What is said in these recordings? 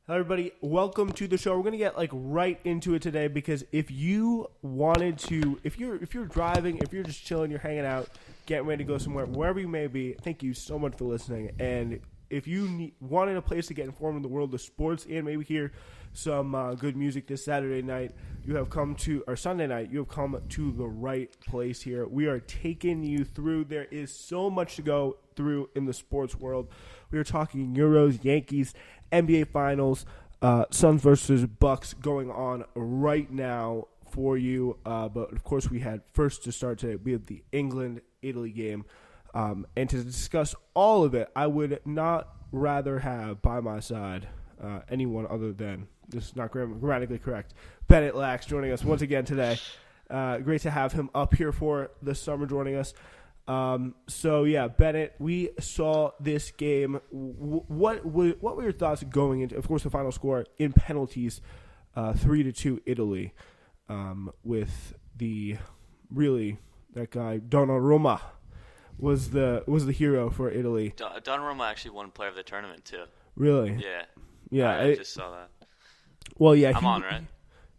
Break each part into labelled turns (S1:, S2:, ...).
S1: Hello, everybody. Welcome to the show. We're gonna get right into it today because if you're driving, if you're just chilling, you're hanging out, getting ready to go somewhere, wherever you may be, thank you so much for listening. And if you wanted a place to get informed in the world of sports and maybe hear some good music this Saturday night, Sunday night, you have come to the right place here. We are taking you through. There is so much to go through in the sports world. We are talking Euros, Yankees, NBA Finals, Suns versus Bucks going on right now for you. But, of course, we had first to start today, we have the England-Italy game. And to discuss all of it, I would not rather have by my side anyone other than, this is not grammatically correct, Bennett Lax joining us once again today. Great to have him up here for the summer joining us. Bennett, we saw this game. What were your thoughts going into, of course, the final score in penalties, 3-2 Italy, with that guy Donnarumma was the hero for Italy.
S2: Donnarumma actually won Player of the Tournament too.
S1: Really?
S2: Yeah. I just saw that.
S1: Well, yeah,
S2: I'm on, right?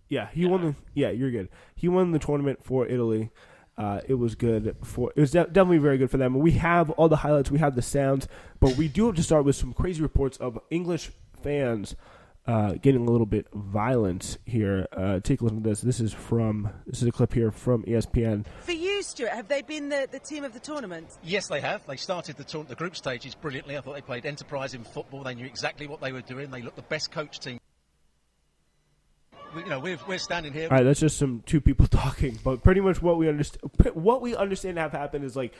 S1: Yeah, won. You're good. He won the tournament for Italy. It was good definitely very good for them. We have all the highlights, we have the sounds, but we do have to start with some crazy reports of English fans getting a little bit violent here. Take a listen to this. This is a clip here from ESPN.
S3: For you, Stuart, have they been the team of the tournament?
S4: Yes, they have. They started the group stages brilliantly. I thought they played enterprising football. They knew exactly what they were doing. They looked the best coach team. We're standing here.
S1: All right, that's just two people talking, but pretty much what we understand to have happened is a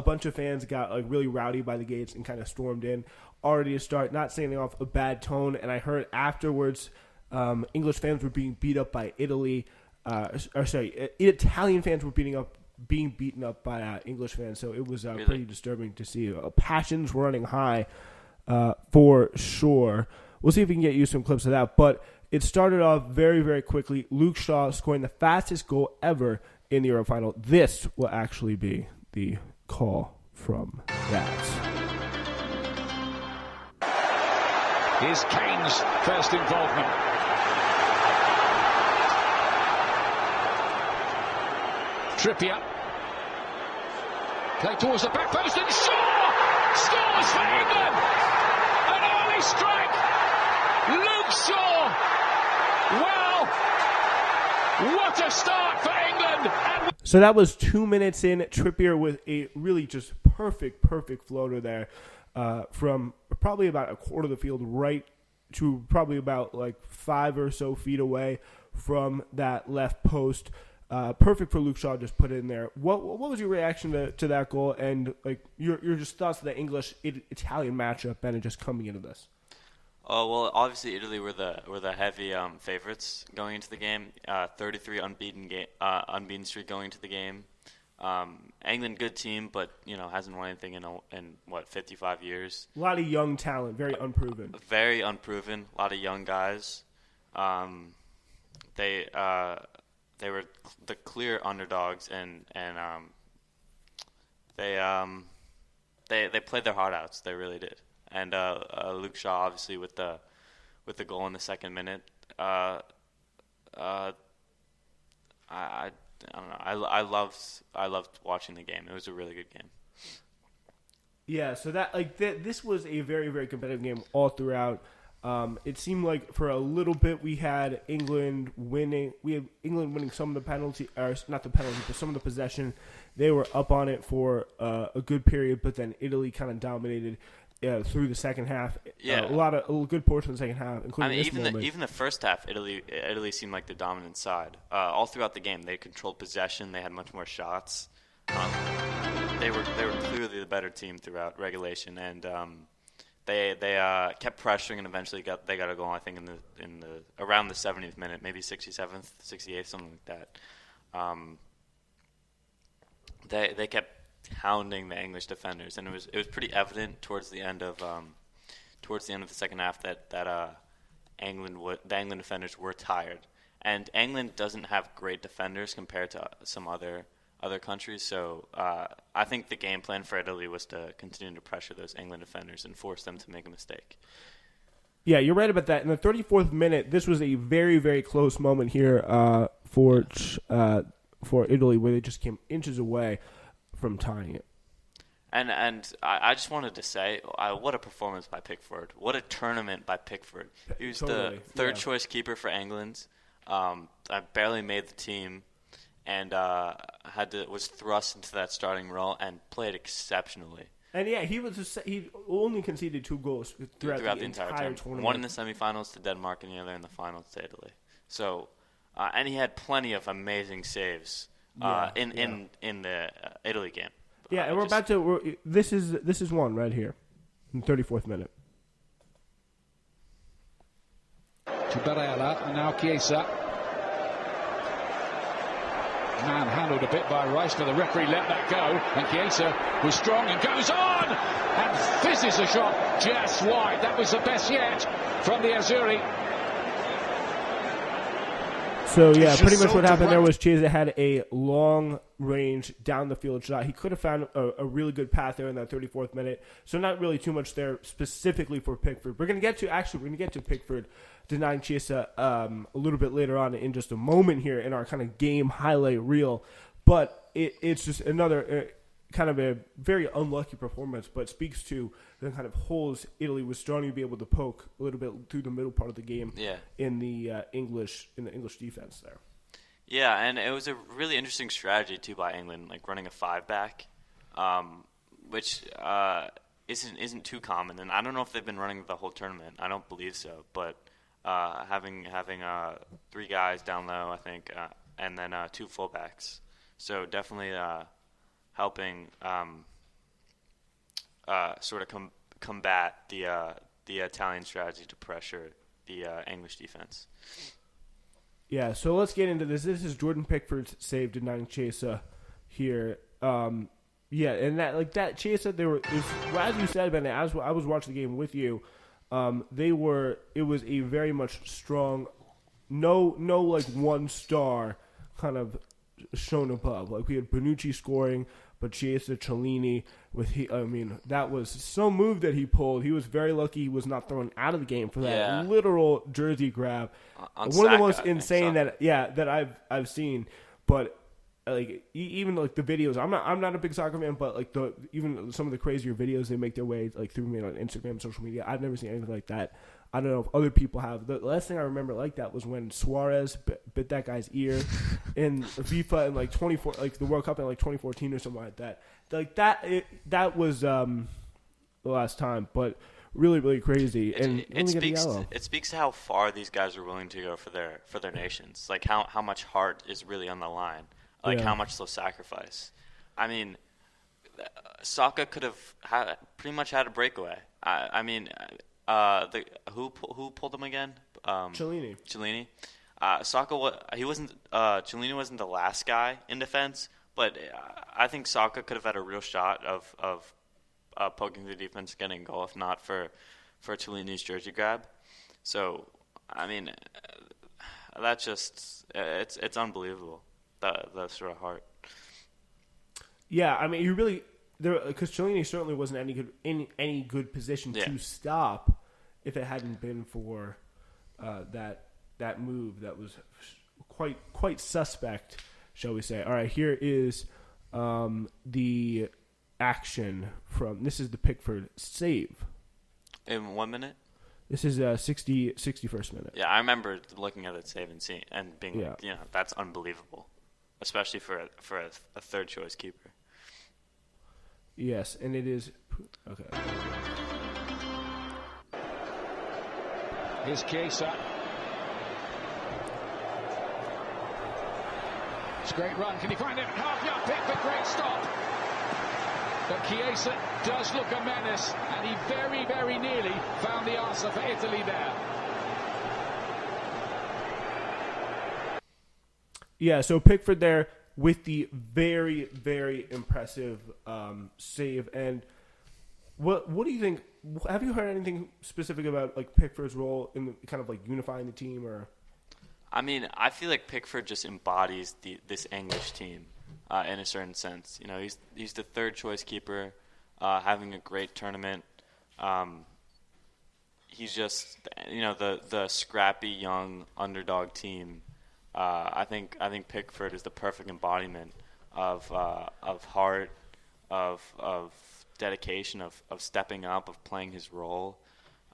S1: bunch of fans got really rowdy by the gates and kind of stormed in already to start, not sending off a bad tone. And I heard afterwards, English fans were being beat up by Italy. Italian fans were being beaten up by English fans. So it was
S2: really?
S1: Pretty disturbing to see. Passions running high, for sure. We'll see if we can get you some clips of that, but. It started off very, very quickly. Luke Shaw scoring the fastest goal ever in the Euro final. This will actually be the call from that.
S5: Here's Kane's first involvement. Trippier. Play towards the back post and Shaw scores for England. An early strike. Luke Shaw. Wow! What a start for England!
S1: So that was 2 minutes in. Trippier with a really just perfect floater there from probably about a quarter of the field right to probably about 5 or so feet away from that left post. Perfect for Luke Shaw, just put it in there. What was your reaction to that goal and your just thoughts of the English-Italian matchup and just coming into this?
S2: Oh well, obviously Italy were the heavy favorites going into the game. 33 unbeaten streak going into the game. England, good team, but hasn't won anything in 55 years.
S1: A lot of young talent, very unproven.
S2: Very unproven. A lot of young guys. They were the clear underdogs, and they played their heart outs. They really did. And Luke Shaw, obviously, with the goal in the second minute, I don't know. I loved watching the game. It was a really good game.
S1: Yeah. So this was a very, very competitive game all throughout. It seemed like for a little bit we had England winning. We had England winning some of the penalty, or not the penalty, but some of the possession. They were up on it for a good period, but then Italy kind of dominated. Through the second half, a good portion of the second half, including this moment.
S2: Even the first half, Italy seemed like the dominant side. All throughout the game, they controlled possession. They had much more shots. They were clearly the better team throughout regulation, and they kept pressuring, and eventually they got a goal. I think in the around the 70th minute, maybe 67th, 68th, something like that. They kept hounding the English defenders, and it was pretty evident towards the end of the second half that the England defenders were tired, and England doesn't have great defenders compared to some other countries. So I think the game plan for Italy was to continue to pressure those England defenders and force them to make a mistake.
S1: Yeah, you're right about that. In the 34th minute, this was a very, very close moment here for Italy, where they just came inches away from tying it.
S2: And I just wanted to say, what a performance by Pickford. What a tournament by Pickford. He was the third-choice keeper for England. I barely made the team and was thrust into that starting role and played exceptionally.
S1: And yeah, he only conceded 2 goals throughout the entire tournament.
S2: One in the semifinals to Denmark and the other in the finals to Italy. So, and he had plenty of amazing saves in the Italy game.
S1: Yeah, and we're about to. This is one right here, in the 34th minute.
S5: To Barella and now Chiesa. Manhandled a bit by Rice, but the referee let that go, and Chiesa was strong and goes on and fizzes a shot just wide. That was the best yet from the Azzurri.
S1: So yeah, pretty much what happened there was Chiesa had a long range down the field shot. He could have found a really good path there in that 34th minute. So not really too much there specifically for Pickford. We're gonna get to Pickford denying Chiesa a little bit later on in just a moment here in our kind of game highlight reel. But it's just another kind of a very unlucky performance, but speaks to the kind of holes Italy was starting to be able to poke a little bit through the middle part of the game in the English defense there.
S2: Yeah, and it was a really interesting strategy too by England, like running a 5-back, which isn't too common. And I don't know if they've been running the whole tournament. I don't believe so, but having 3 guys down low, I think, and then 2 fullbacks. So definitely helping sort of combat the Italian strategy to pressure the English defense.
S1: Yeah, so let's get into this. This is Jordan Pickford's save denying Chiesa here. Yeah, and that Chiesa, as you said, Ben, as I was watching the game with you, it was a very much strong, no like 1-star kind of shown above. Like we had Bonucci scoring, but Chiesa, Cellini that was some move that he pulled. He was very lucky he was not thrown out of the game for that literal jersey grab. One of the most insane that I've seen. But like even like the videos, I'm not a big soccer fan, but like even some of the crazier videos they make their way like through me on Instagram, social media. I've never seen anything like that. I don't know if other people have. The last thing I remember like that was when Suarez bit that guy's ear in FIFA in like 24, like the World Cup in like 2014 or something like that. Like that was the last time, but really, really crazy.
S2: It speaks to how far these guys are willing to go for their nations. Like how much heart is really on the line. Like how much they'll sacrifice. I mean, Saka could have pretty much had a breakaway. Who pulled him again? Cellini. Saka, Cellini wasn't the last guy in defense, but I think Saka could have had a real shot of poking the defense, getting a goal, if not for Cellini's jersey grab. So, I mean, that's just it's unbelievable. The sort of heart. Yeah,
S1: I mean, you really because Cellini certainly wasn't in any good position to stop if it hadn't been for that move that was quite suspect, shall we say? All right, here is the action from this is the Pickford save
S2: in 1 minute.
S1: This is 61st minute.
S2: Yeah, I remember looking at that save and being that's unbelievable, especially for a third choice keeper.
S1: Yes, and it is okay.
S5: Here's Chiesa. It's a great run. Can he find it? Half-yard pick, but great stop. But Chiesa does look a menace, and he very, very nearly found the answer for Italy there.
S1: Yeah, so Pickford there with the very, very impressive save. And what do you think? Have you heard anything specific about like Pickford's role in kind of like unifying the team? Or
S2: I mean, I feel like Pickford just embodies this English team in a certain sense. You know, he's the third choice keeper, having a great tournament. he's just the scrappy young underdog team. I think Pickford is the perfect embodiment of heart, of dedication, of stepping up, of playing his role.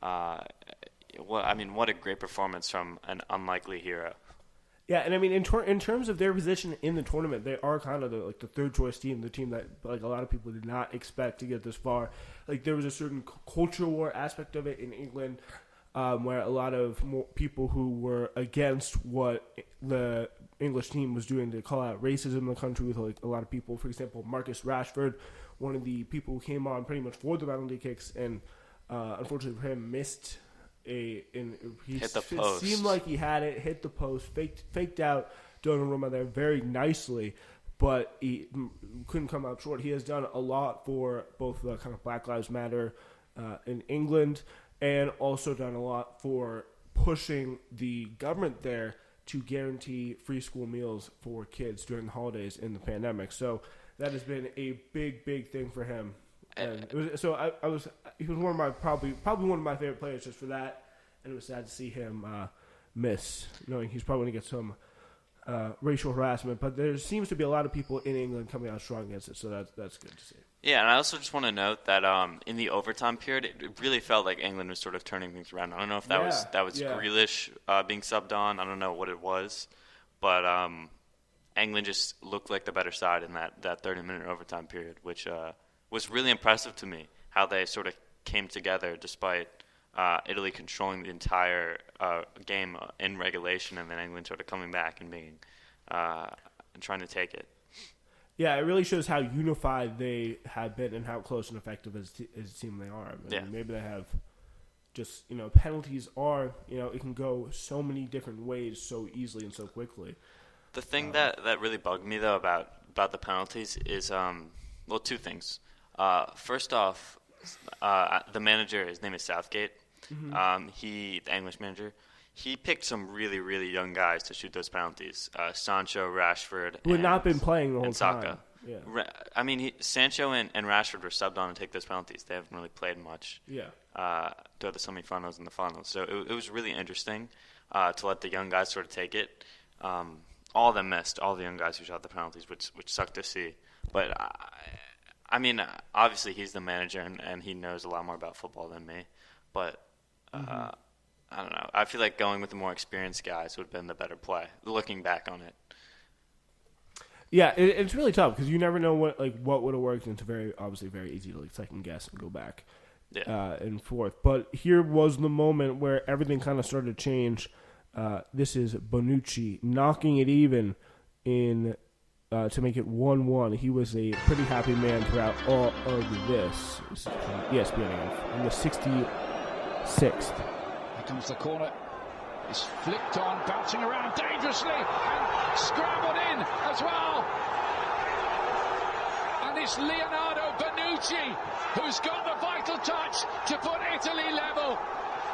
S2: What a great performance from an unlikely hero.
S1: Yeah, and I mean, in terms of their position in the tournament, they are kind of the third choice team, the team that a lot of people did not expect to get this far. There was a certain culture war aspect of it in England, where a lot of people who were against what the English team was doing to call out racism in the country, with a lot of people, for example, Marcus Rashford, one of the people who came on pretty much for the penalty kicks, and unfortunately for him, missed. Hit the post. It seemed like he had it, hit the post, faked out Donnarumma there very nicely, but he couldn't come out short. He has done a lot for both the kind of Black Lives Matter in England, and also done a lot for pushing the government there to guarantee free school meals for kids during the holidays in the pandemic. So that has been a big, big thing for him. And he was one of my probably one of my favorite players just for that, and it was sad to see him miss, knowing he's probably going to get some racial harassment. But there seems to be a lot of people in England coming out strong against it, so that's good to see.
S2: Yeah, and I also just want to note that in the overtime period, it really felt like England was sort of turning things around. I don't know if that was Grealish being subbed on. I don't know what it was, but England just looked like the better side in that 30-minute overtime period, which was really impressive to me, how they sort of came together despite Italy controlling the entire game in regulation, and then England sort of coming back and being and trying to take it.
S1: Yeah, it really shows how unified they have been and how close and effective as a team they are. I mean, maybe they have just, penalties are, it can go so many different ways so easily and so quickly.
S2: The thing that really bugged me, though, about the penalties is, two things. First off, the manager, his name is Southgate. Mm-hmm. The English manager, he picked some really, really young guys to shoot those penalties. Sancho, Rashford,
S1: who had not been playing the whole
S2: time.
S1: Yeah.
S2: Sancho and Rashford were subbed on to take those penalties. They haven't really played much.
S1: Yeah.
S2: Throughout the semifinals and the finals, so it was really interesting to let the young guys sort of take it. All of them missed. All the young guys who shot the penalties, which sucked to see. But obviously he's the manager and he knows a lot more about football than me. But I don't know. I feel like going with the more experienced guys would have been the better play, looking back on it.
S1: Yeah, it's really tough because you never know what would have worked, and it's obviously very easy to second guess and go back and forth. But here was the moment where everything kind of started to change. This is Bonucci knocking it even in to make it 1-1. He was a pretty happy man throughout all of this. This is from ESPN in the 66th.
S5: Here comes the corner. It's flicked on, bouncing around dangerously, and scrambled in as well. And it's Leonardo Bonucci who's got the vital touch to put Italy level.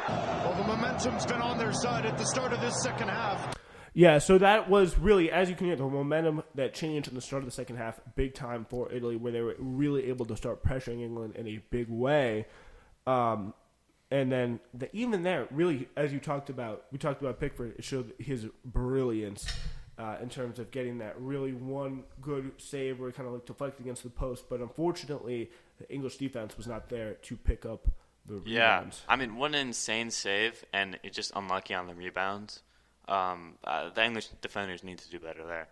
S6: Well, the momentum's been on their side at the start of this second half.
S1: Yeah, so that was really, as you can hear, the momentum that changed in the start of the second half, big time for Italy, where they were really able to start pressuring England in a big way. And then even there, really, as we talked about Pickford, it showed his brilliance in terms of getting that really one good save where he kind of deflected against the post. But unfortunately, the English defense was not there to pick up the rebounds.
S2: Yeah, what an insane save, and it's just unlucky on the rebounds. The English defenders need to do better there.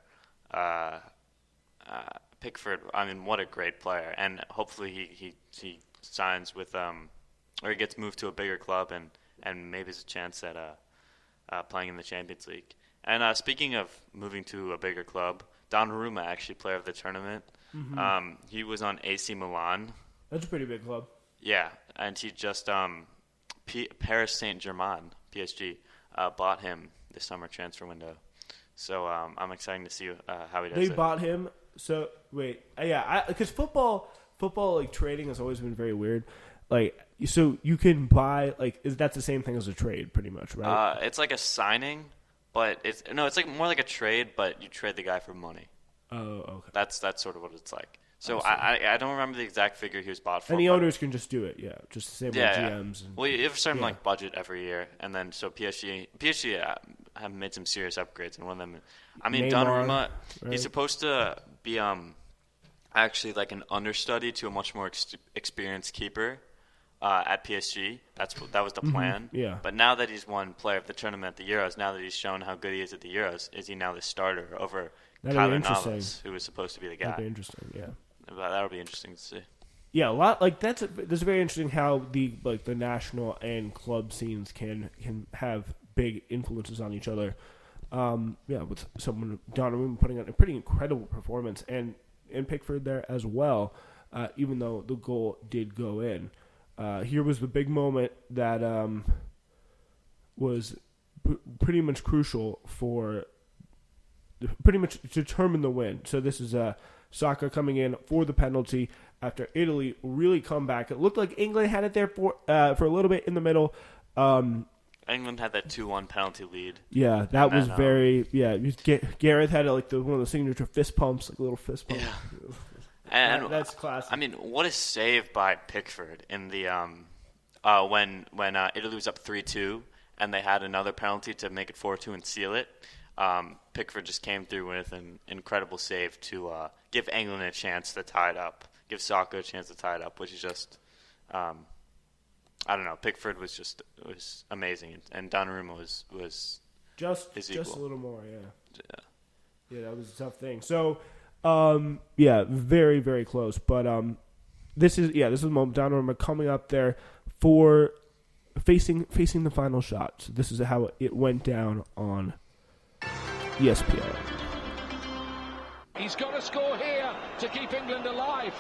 S2: Pickford, what a great player, and hopefully he signs with or he gets moved to a bigger club and maybe there's a chance at playing in the Champions League. And speaking of moving to a bigger club, Donnarumma, actually player of the tournament, he was on AC Milan.
S1: That's a pretty big club.
S2: Yeah, and he just Paris Saint-Germain, PSG, bought him this summer transfer window. So I'm excited to see how he does it.
S1: They bought him. So wait, because football trading has always been very weird. So you can buy that's the same thing as a trade, pretty much, right?
S2: It's like a signing, but it's more like a trade, but you trade the guy for money.
S1: Oh, okay.
S2: That's sort of what it's like. So I don't remember the exact figure he was bought for.
S1: And the owners can just do it, just the same with GMs. And,
S2: well, you have a certain like budget every year, and then so PSG have made some serious upgrades, and one of them, I mean,
S1: Neymar,
S2: Donnarumma,
S1: right?
S2: he's supposed to be actually like an understudy to a much more experienced keeper at PSG. That was the plan.
S1: Yeah.
S2: But now that he's won Player of the Tournament at the Euros, now that he's shown how good he is at the Euros, is he now the starter over Kyler Navas, who was supposed to be the guy?
S1: That'd be interesting. Yeah.
S2: That'll be interesting to see.
S1: Yeah, a lot like that's very interesting how the national and club scenes can have big influences on each other. With someone Donnarumma putting on a pretty incredible performance, and Pickford there as well, even though the goal did go in. Here was the big moment that was pretty much crucial for pretty much determine the win. So this is Saka coming in for the penalty after Italy really come back. It looked like England had it there for a little bit in the middle.
S2: England had that 2-1 penalty lead.
S1: Yeah, that was very. Yeah, Gareth had one of the signature fist pumps, like a little fist pump.
S2: Yeah. And
S1: that's classic.
S2: I mean, what a save by Pickford in the when Italy was up 3-2 and they had another penalty to make it 4-2 and seal it. Pickford just came through with an incredible save to give England a chance to tie it up, give Saka a chance to tie it up, which is just, I don't know. Pickford was amazing, and Donnarumma was
S1: just
S2: equal.
S1: a little more, yeah. That was a tough thing. So, very very close. But this is the moment. Donnarumma coming up there for facing the final shot. So this is how it went down on ESPN.
S5: He's got to score here to keep England alive.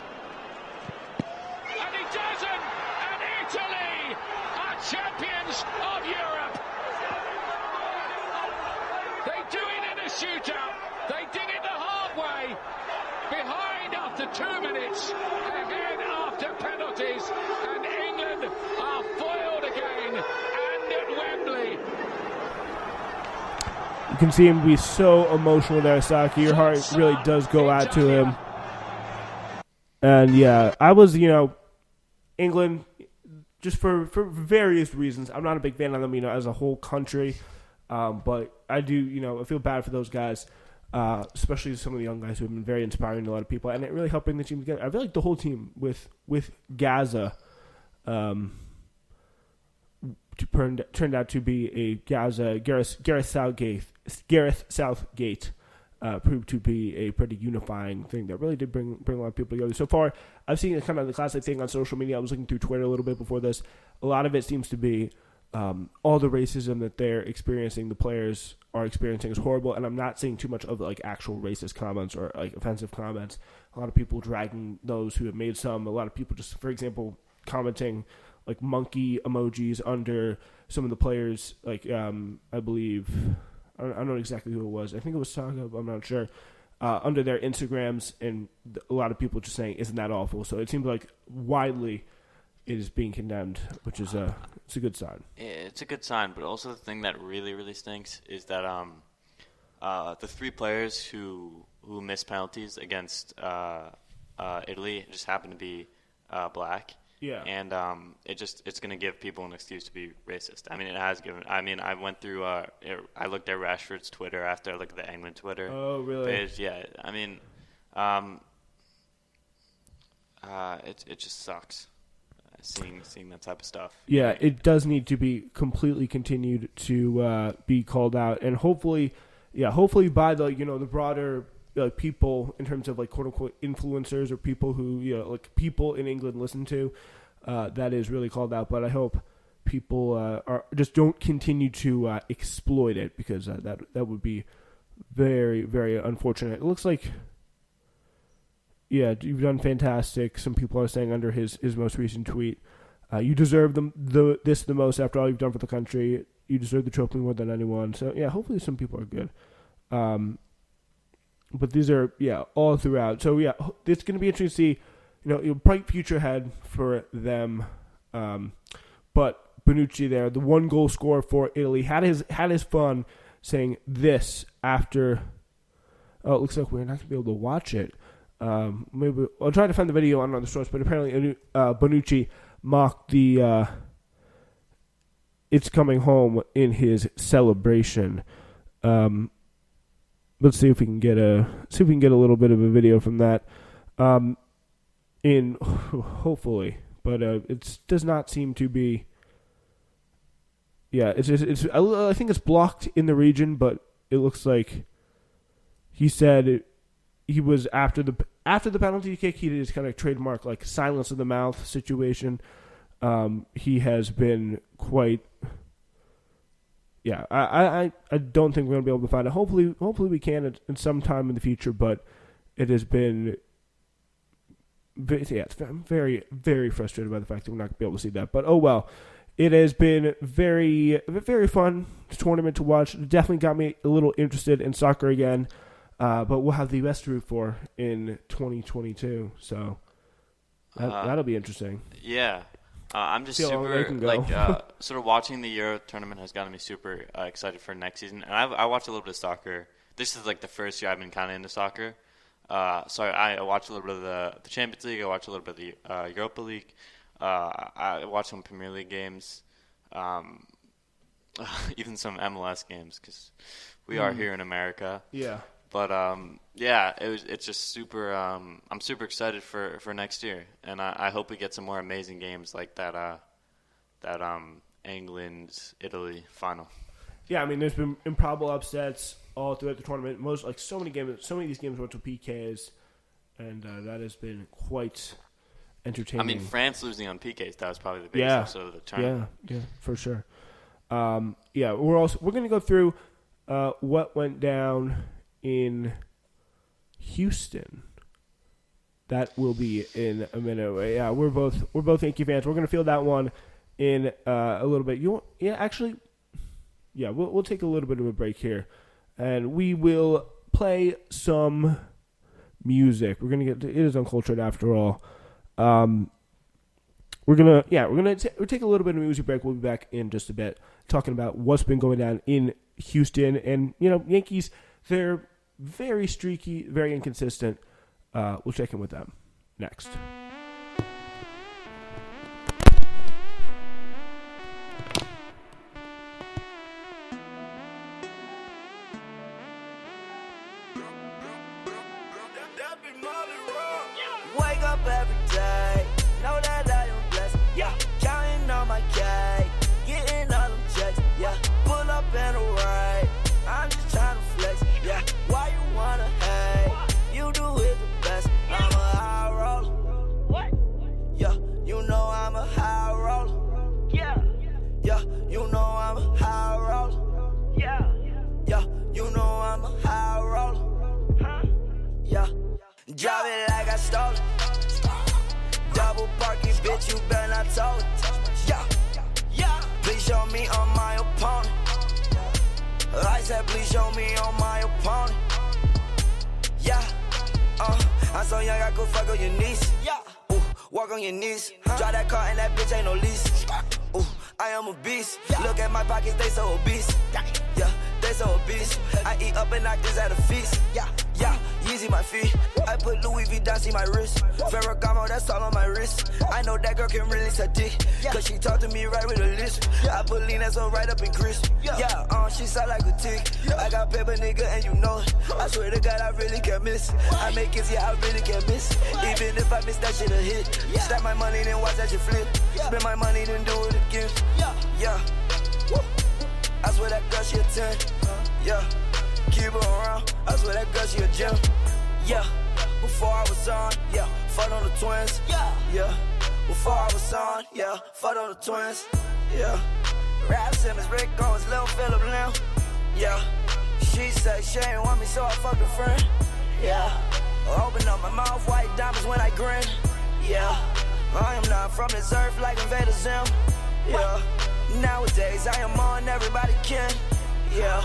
S5: And he doesn't! And Italy are champions of Europe! They do it in a shootout. They did it the hard way. Behind after 2 minutes. Ahead after penalties. And England are foiled again. And at Wembley.
S1: You can see him be so emotional there, Saki. Your heart really does go out to him. And I was, England, just for various reasons. I'm not a big fan of them, as a whole country. But I do, I feel bad for those guys, especially some of the young guys who have been very inspiring to a lot of people. And it really helped bring the team together. I feel like the whole team with Gaza turned out to be a Gareth Southgate proved to be a pretty unifying thing that really did bring a lot of people together. So far, I've seen kind of the classic thing on social media. I was looking through Twitter a little bit before this. A lot of it seems to be all the racism that they're experiencing, the players are experiencing is horrible, and I'm not seeing too much of like actual racist comments or like offensive comments. A lot of people dragging those who have made some. A lot of people just, for example, commenting like monkey emojis under some of the players, like I believe, I don't know exactly who it was. I think it was Saga, but I'm not sure. Under their Instagrams, and a lot of people just saying, "Isn't that awful?" So it seems like widely it is being condemned, which is it's a good sign.
S2: It's a good sign, but also the thing that really, really stinks is that the 3 players who missed penalties against Italy just happen to be black.
S1: Yeah.
S2: And it's going to give people an excuse to be racist. I mean, it has given. I mean, I went through. I looked at Rashford's Twitter after I looked at the England Twitter.
S1: Oh, really?
S2: Page. Yeah. I mean, it just sucks seeing that type of stuff.
S1: Yeah, it does need to be completely continued to be called out, and hopefully by the the broader people in terms of like quote unquote influencers or people who like people in England listen to, that is really called out. But I hope people are just don't continue to exploit it, because that would be very, very unfortunate. It looks like you've done fantastic. Some people are saying under his most recent tweet, you deserve this the most after all you've done for the country. You deserve the trophy more than anyone. So hopefully some people are good. But these are, all throughout. So, it's going to be interesting to see, bright future ahead for them. But Bonucci there, the 1-goal scorer for Italy, had his fun saying this after. Oh, it looks like we're not going to be able to watch it. Maybe I'll try to find the video on another source, but apparently Bonucci mocked the "It's Coming Home" in his celebration. Let's see if we can get a little bit of a video from that. Hopefully, but it does not seem to be. Yeah, I think it's blocked in the region, but it looks like he said he was after the penalty kick. He did his kind of trademark like silence of the mouth situation. He has been quite. Yeah, I don't think we're gonna be able to find it. Hopefully we can in some time in the future, but it has been. I'm very, very frustrated by the fact that we're not going to be able to see that. But, oh well. It has been very, very fun tournament to watch. It definitely got me a little interested in soccer again. But we'll have the best to root for in 2022. So that'll be interesting.
S2: Yeah. I'm just
S1: See how long they
S2: super,
S1: can go.
S2: sort of watching the Euro tournament has gotten me super excited for next season. And I watched a little bit of soccer. This is like the first year I've been kind of into soccer. So I watched a little bit of the Champions League. I watched a little bit of the Europa League. I watched some Premier League games, even some MLS games because we are here in America.
S1: Yeah.
S2: But it's just super. I'm super excited for next year, and I hope we get some more amazing games like that England-Italy final.
S1: Yeah, I mean, there's been improbable upsets all throughout the tournament. So many of these games went to PKs, and that has been quite entertaining.
S2: I mean, France losing on PKs, that was probably the biggest episode of the tournament.
S1: Yeah, for sure. We're going to go through what went down in Houston. That will be in a minute. Yeah, we're both Yankee fans. We're going to feel that one in a little bit. We'll take a little bit of a break here, and we will play some music. We're gonna it is Uncultured after all. We're gonna take a little bit of a music break. We'll be back in just a bit, talking about what's been going down in Houston, and Yankees. They're very streaky, very inconsistent. We'll check in with them next.
S7: Wake up every day, know that I am blessed. Yeah, counting on my cake, getting all them checks. Yeah, pull up in a ride, I'm just trying to flex. Yeah, why you wanna hate? You do it the best. I'm a high roller. What? Yeah, you know I'm a high roller. Yeah, yeah, you know I'm a high roller. Yeah, yeah, you know I'm a high roller. Huh? Yeah. Drive it like I stole it. Double parking, bitch, you better not tow it. Yeah, yeah. Please show me on my opponent. I said, please show me on my opponent. Yeah, I'm so young I could fuck on your niece. Yeah, ooh, walk on your knees. Drive that car and that bitch ain't no lease. Ooh, I am a beast. Look at my pockets, they so obese. Yeah, they so obese. I eat up and knock this at a feast. Yeah, yeah, Yeezy my feet. I put Louis V down, see my wrist. Ferragamo, that's all on my wrist. I know that girl can release her dick, cause she talk to me right with a list. I put lean, that's all right up in crisp. Yeah, she sound like a tick. I got paper, nigga, and you know it. I swear to God, I really can't miss. I make it, yeah, I really can't miss. Even if I miss that shit a hit. Stack my money, then watch that shit flip. Spend my money, then do it again. Yeah. I swear that girl, she a 10. Yeah. Keep her around. I swear that girl, she a gem. Yeah. Before I was on, yeah. Fuck on the twins. Yeah. Before I was on, yeah. Fuck on the twins. Yeah. Rap Simmons, Rick Owens, Lil Phillip Lim. Yeah. She said she ain't want me, so I fucked a friend. Yeah. Open up my mouth, white diamonds when I grin. Yeah. I am not from this earth like Invader Zim. Yeah. Nowadays I am on everybody can. Yeah.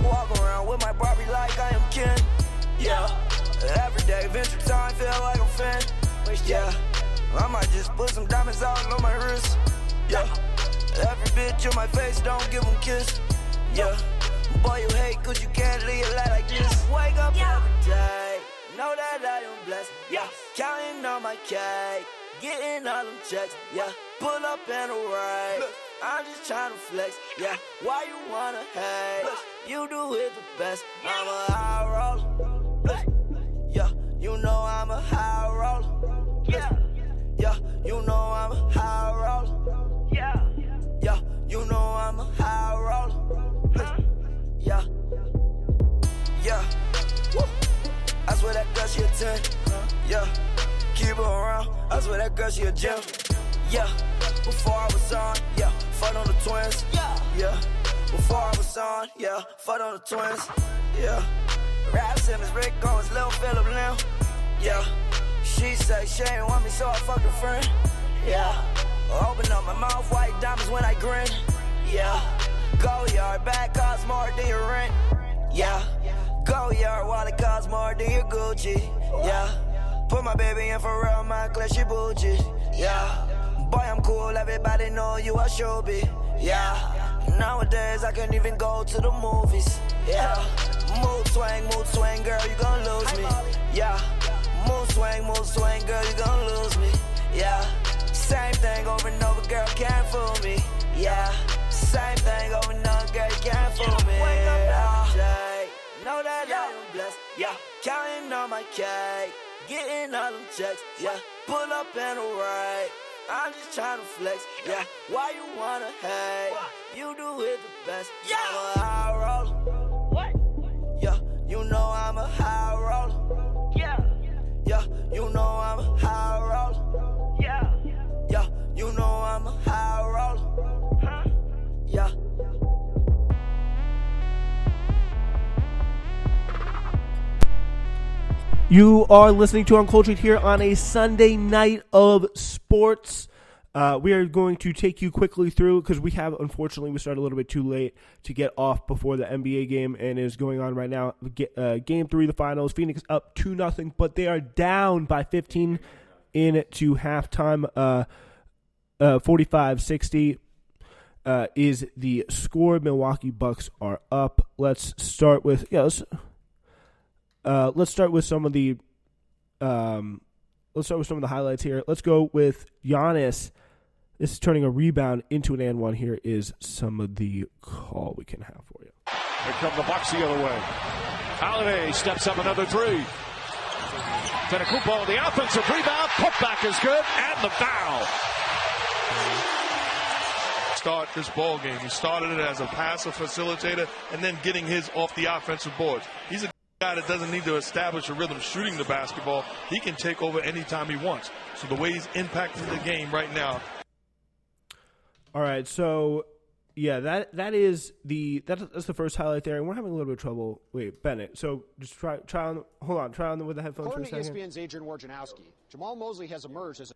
S7: Walk around with my Barbie like I am Ken. Yeah. Every day venture time feel like I'm fan. Yeah. I might just put some diamonds out on my wrist. Yeah. Every bitch in my face don't give them kiss. Yeah. Boy you hate cause you can't live your life like this. Wake up every day. know that I am blessed. Yeah, counting on my cake, getting all them checks. Yeah, pull up in a ride. I'm just trying to flex. Yeah, why you wanna hate? You do it the best. I'm a high roller. Yeah, you know I'm a high roller. Yeah, you know I'm a high roller. Yeah, you know I'm a high roller. Yeah. Woo. I swear that girl, she a 10. Yeah. Keep her around. I swear that girl, she a gem. Yeah. Before I was on, yeah. Fuck on the twins. Yeah. Before I was on, yeah. Fuck on the twins. Yeah. Rap Simmons, Rick Owens, Lil Phillip Lim. Yeah. She say she ain't want me, so I fucked a friend. Yeah. Open up my mouth, white diamonds when I grin. Yeah. Go yard, bag costs more than your rent. Yeah. Go yard, wallet costs more than your Gucci. Yeah. Put my baby in for real, my class, she bougie. Yeah. Boy, I'm cool, everybody know you a showbiz. Yeah. Nowadays, I can't even go to the movies. Yeah. Mood swing, girl, you gon' lose me. Yeah. Mood swing, girl, you gon' lose me. Yeah. Same thing over and over, girl, can't fool me. Yeah. Same thing over and over, girl, you can't fool me. Wake up every day, know that I am blessed. Yeah. Counting on my cake, getting all them checks. Yeah. Pull up in a ride. I'm just trying to flex. Yeah. Why you wanna hate? You do it the best. Yeah. I'm a high roller. What? Yeah. You know I'm a high roller. Yeah. You know I'm a high roller. Yeah. You know I'm a high roller. Huh? Yeah.
S1: You are listening to Uncultured here on a Sunday night of sports. We are going to take you quickly through because we started a little bit too late to get off before the NBA game and is going on right now. Game 3 of the finals. Phoenix up 2-0, but they are down by 15 into halftime. 45-60 is the score. Milwaukee Bucks are up. Let's start with some of the highlights here. Let's go with Giannis. This is turning a rebound into an and one. Here is some of the call we can have for you.
S5: Here come the Bucks the other way. Holiday steps up another three. Federico, the offensive rebound, putback is good, and the foul.
S8: Start this ball game. He started it as a passive facilitator and then getting his off the offensive boards. He's a guy that doesn't need to establish a rhythm shooting the basketball. He can take over anytime he wants. So the way he's impacting the game right now.
S1: All right, so yeah, that's the first highlight there, and we're having a little bit of trouble. Wait, Bennett. So just try on with the headphones
S9: According
S1: for a second.
S9: ESPN's Adrian Wojnarowski, Jamal Mosley has emerged as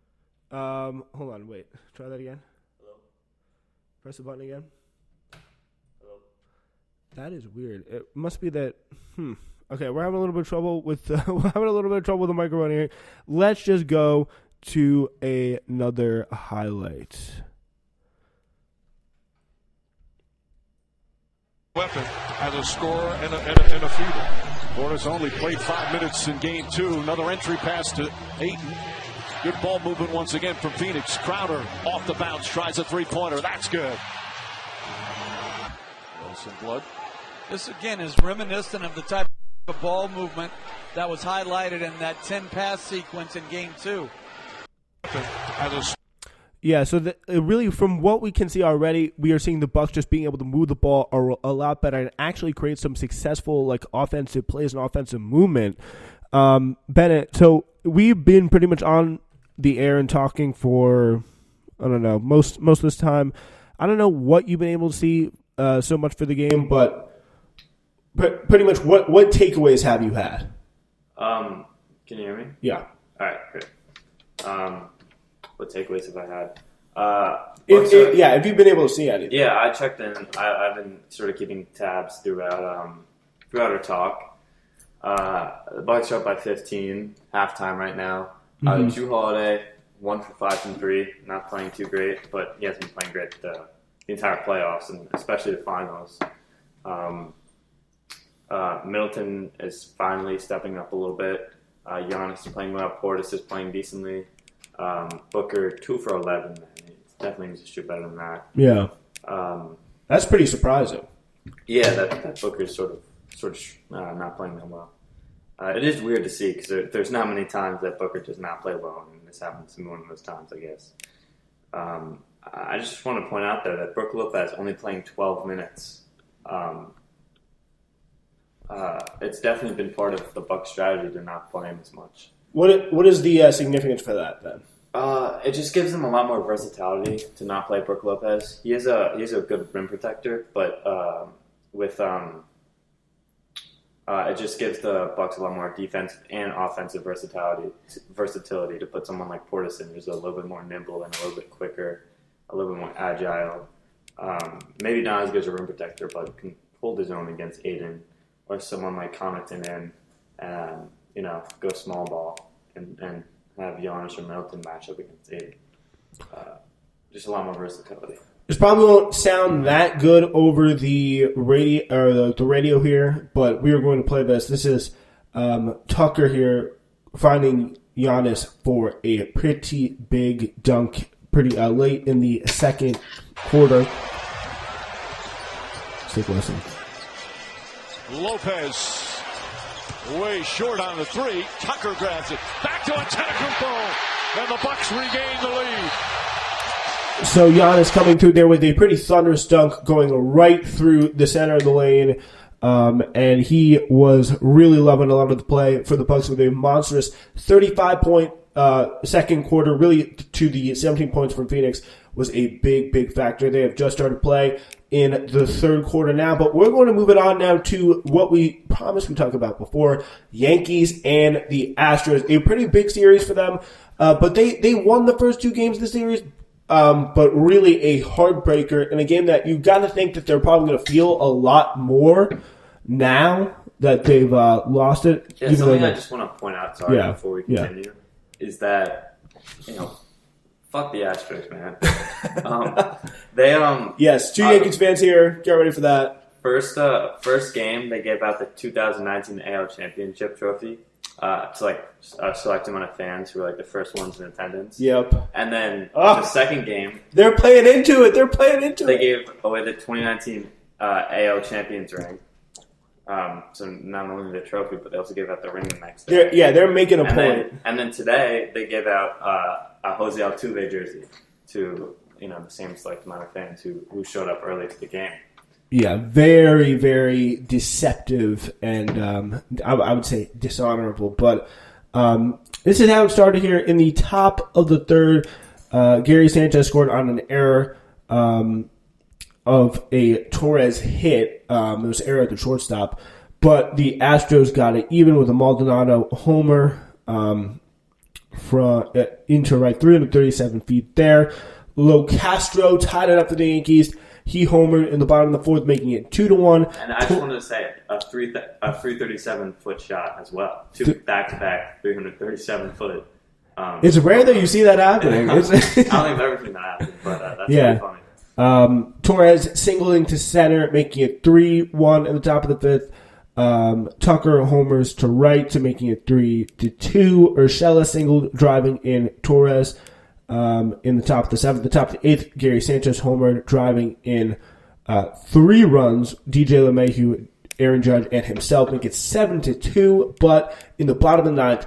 S1: hold on, wait. Try that again. Hello. Press the button again. Hello. That is weird. It must be that. Okay, we're having a little bit of trouble with the microphone here. Let's just go to another highlight.
S8: Weapon as a scorer and a feeder.
S5: Portis only played 5 minutes in game 2. Another entry pass to Ayton. Good ball movement once again from Phoenix. Crowder off the bounce, tries a three-pointer. That's good. Wilson Blood.
S10: This again is reminiscent of the type of ball movement that was highlighted in that 10-pass sequence in game 2.
S1: Yeah, so really, from what we can see already, we are seeing the Bucks just being able to move the ball a lot better and actually create some successful offensive plays and offensive movement. Bennett, so we've been pretty much on the air and talking for, I don't know, most of this time. I don't know what you've been able to see so much for the game, but pretty much what takeaways have you had?
S2: Can you hear me?
S1: Yeah.
S2: All right, great. What takeaways have I had?
S1: If you've been able to see anything.
S2: Yeah, I checked in. I've been sort of keeping tabs throughout our talk. The Bucks are up by 15, halftime right now. Jrue Holiday, 1 for 5 from 3, not playing too great, but he hasn't been playing great the entire playoffs and especially the finals. Middleton is finally stepping up a little bit. Giannis is playing well. Portis is playing decently. Booker 2 for 11. He definitely needs to shoot better than that.
S1: Yeah, that's pretty surprising.
S2: Yeah, that Booker is sort of not playing that well. It is weird to see because there's not many times that Booker does not play well, and this happens to be one of those times, I guess. I just want to point out there that Brook Lopez only playing 12 minutes. It's definitely been part of the Bucks' strategy to not play him as much.
S1: What is the significance for that then?
S2: It just gives them a lot more versatility to not play Brook Lopez. He is a good rim protector, but it just gives the Bucks a lot more defensive and offensive versatility to put someone like Portis in, who's a little bit more nimble and a little bit quicker, a little bit more agile. Maybe not as good as a rim protector, but can hold his own against Aiden or someone like Connaughton and go small ball and have Giannis or Middleton match up against Aiden. Just a lot more versatility.
S1: This probably won't sound that good over the radio or the radio here, but we are going to play this. This is Tucker here finding Giannis for a pretty big dunk pretty late in the second quarter. Let's take a listen.
S6: Lopez way short on the three. Tucker grabs it. Back to Antetokounmpo. And the Bucks regain the lead.
S1: So Giannis coming through there with a pretty thunderous dunk going right through the center of the lane. And he was really loving a lot of the play for the Bucks with a monstrous 35-point second quarter. Really to the 17 points from Phoenix was a big, big factor. They have just started play in the third quarter now, but we're going to move it on now to what we promised we talk about before, Yankees and the Astros. A pretty big series for them, but they won the first two games of the series, but really a heartbreaker in a game that you've got to think that they're probably going to feel a lot more now that they've lost it.
S2: Yeah, something I just want to point out, before we continue, is that, fuck the Astros, man.
S1: Yes, two Yankees fans here. Get ready for that.
S2: First game, they gave out the 2019 AL Championship trophy to a select amount of fans who were the first ones in attendance.
S1: Yep.
S2: And then the second game,
S1: they're playing into it.
S2: They gave away the 2019 AL Champions ring. So not only the trophy, but they also gave out the ring the next day.
S1: They're making a point.
S2: And then today, they gave out a Jose Altuve jersey to the same select amount of fans who showed up early to the game.
S1: Yeah, very, very deceptive and I would say dishonorable. But this is how it started here in the top of the third. Gary Sanchez scored on an error of a Torres hit. It was an error at the shortstop. But the Astros got it even with a Maldonado homer from into right, 337 feet there. Locastro tied it up for the Yankees. He homered in the bottom of the fourth, making it 2-1.
S2: And I just wanted to say a 337-foot shot as well. Two back-to-back 337-foot.
S1: It's rare that you see that happening.
S2: I don't think I've ever seen that happen, but that's really funny.
S1: Torres singling to center, making it 3-1 in the top of the fifth. Tucker homers to right to making it 3-2. Urshela singled, driving in Torres. In the top of the seventh, the top of the eighth, Gary Sanchez homered, driving in 3 runs. DJ LeMahieu, Aaron Judge, and himself make it 7-2. But in the bottom of the ninth,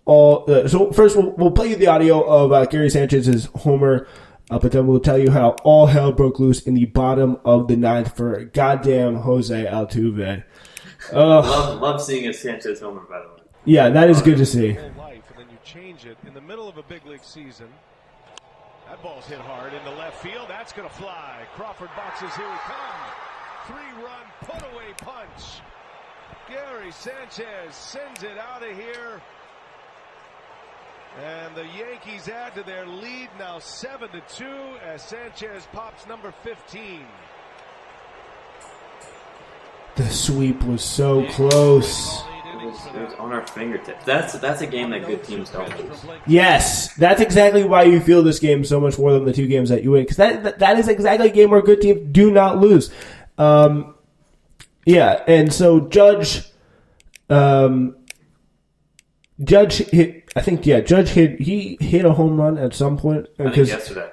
S1: so first we'll play you the audio of Gary Sanchez's homer, but then we'll tell you how all hell broke loose in the bottom of the ninth for goddamn Jose Altuve.
S2: Love seeing a Sanchez homer, by the way.
S1: Yeah, that is good to see.
S6: Life, and then you change it in the middle of a big league season. That ball's hit hard into left field. That's going to fly. Crawford boxes. Here we come. 3-run put-away punch. Gary Sanchez sends it out of here. And the Yankees add to their lead now 7-2 as Sanchez pops number 15.
S1: The sweep was so close.
S2: It was on our fingertips. That's a game that good teams don't lose.
S1: Yes, that's exactly why you feel this game so much more than the 2 games that you win. Because that is exactly a game where good teams do not lose. Yeah, and so Judge Judge hit. I think Judge hit. He hit a home run at some point.
S2: I think yesterday.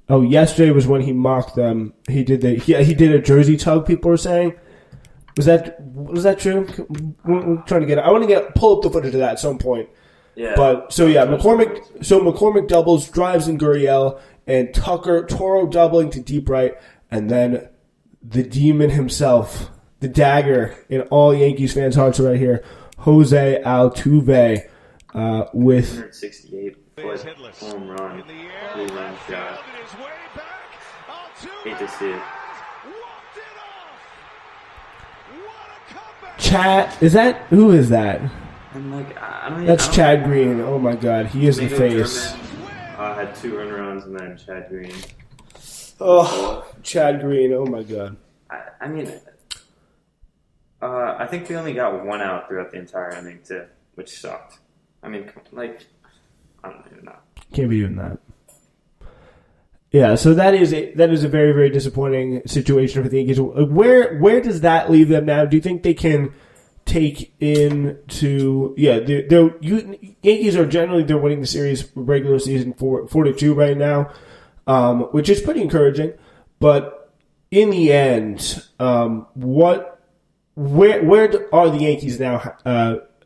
S1: Oh, yesterday was when he mocked them. He did he did a jersey tug. People were saying. Was that true? We're trying to get. I want to pull up the footage of that at some point.
S2: Yeah.
S1: But McCormick doubles, drives in Gurriel, and Tucker Toro doubling to deep right, and then the demon himself, the dagger in all Yankees fans' hearts right here, Jose Altuve, with
S2: 168-foot home run, 3-run shot. Hate to see it.
S1: Chad. Who is that?
S2: I'm like, I don't.
S1: That's Chad Green. Oh my God, he is the face.
S2: German, had 2 run runs, and then Chad Green.
S1: Oh, Chad Green. Oh my God.
S2: I mean, I think we only got 1 out throughout the entire inning too, which sucked. I mean, I don't even know.
S1: Can't be doing that. Yeah, so that is a very, very disappointing situation for the Yankees. Where does that leave them now? Do you think they can take into Yankees are generally they're winning the series regular season 4-2 right now, which is pretty encouraging. But in the end, where are the Yankees now